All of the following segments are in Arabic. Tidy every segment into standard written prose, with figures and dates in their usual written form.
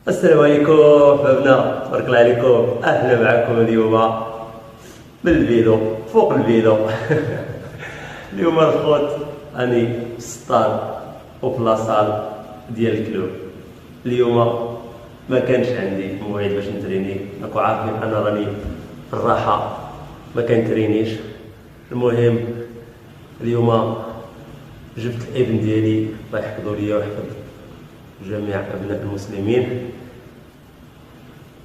السلام عليكم حبابنا، تبارك الله عليكم. اهلا معكم اليوم بالفيديو فوق الفيديو. اليوم الخوت راني في السطاد وفي لاصال ديال الكلوب. اليوم ما كانش عندي موعد باش نتريني، راكم عارفين انا راني في الراحه ما كنترينيش. المهم اليوم جبت الابن ديالي الله يحفظو ليا ويحفظ جميع ابناء المسلمين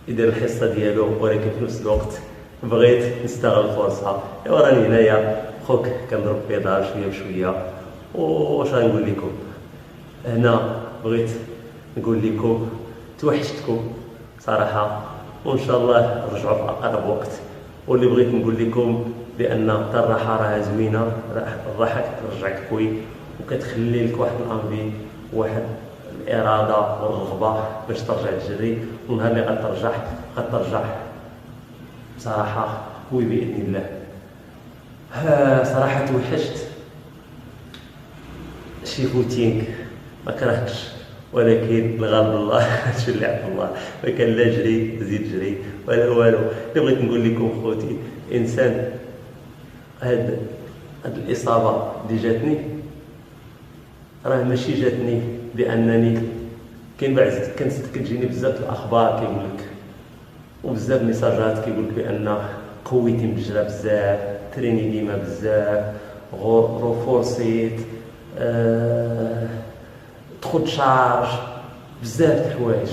يدير الحصه ديالو، ولكن في نفس الوقت بغيت نستغل الفرصه. ايوا راني هنايا خوك كنضرب بيضال شويه بشويه. واش غنقول لكم هنا؟ بغيت نقول لكم توحشتكم صراحه، وان شاء الله نرجعوا في اقرب وقت. واللي بغيت نقول لكم بان الراحه راها زوينه، الراحه كترجعك قوي وكتخلي لك واحد الانفي، واحد الاراده والرغبه باش ترجع تجري. ونهار اللي غترجع بصراحه قوي باذن الله. صراحه توحشت شي فوتينغ، ما كرهتش، ولكن الغالب الله شو اللي عند الله. ما كان لا جري زيد جري ولا والو. اللي بغيت نقول لكم خوتي، انسان هاد الاصابه اللي جاتني راه ماشي جاتني بانني كاين كتجيني بزاف الاخبار كيقول لك وبزاف ميساجات كيقول لك بان قويتي مجرى بزاف، تريني ديما بزاف، روفورسيت، تخد شارج، بزاف د الحوايج.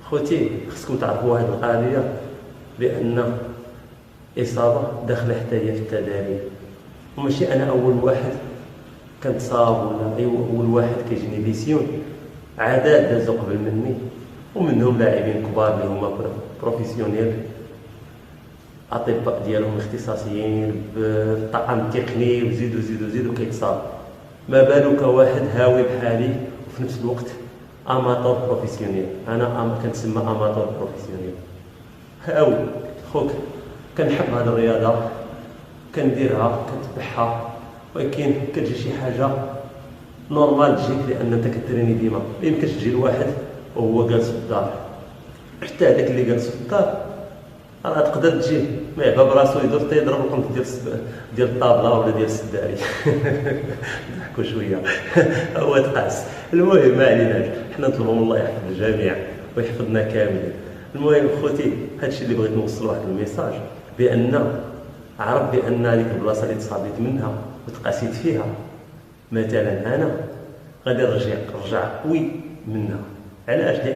خوتي خصكم تعرفوا واحد القضيه، بان اصابه داخله حتى هي في التدريب، وماشي انا اول واحد كنتصاب ولا اول واحد كيجيني ليسيون. عادات دازو قبل مني، ومنهم لاعبين كبار اللي هما بروفيسيونيل، اطباء ديالهم اختصاصيين بالطاقم التقني، وزيدو كيتصاب. ما بالك واحد هاوي بحالي وفي نفس الوقت اماتور بروفيسيونيل. انا كنتسمى اماتور بروفيسيونيل، هاوي خوك. كنحب هذه الرياضه، كنديرها كنتبعها، ولكن كتجي شي حاجه نورمال تجيك لان انت كتريني ديما. ما يمكنش تجي لواحد وهو جالس في الدار، حتى هذاك اللي جالس في الدار راه تقدر تجي ما يعبى براسو يدور حتى يضرب القنط ديال الطابله ولا ديال السداري. ضحكوا شويه. هو تقاس. المهم ما عليناش، حنا نطلبوا من الله يحفظ الجميع ويحفظنا كاملين. المهم خوتي، هادشي اللي بغيت نوصل واحد الميساج، بان عرف بان هذيك البلاصه اللي تصابيت منها وتقاسيت فيها، مثلا انا غادي نرجع قوي منها. علاش؟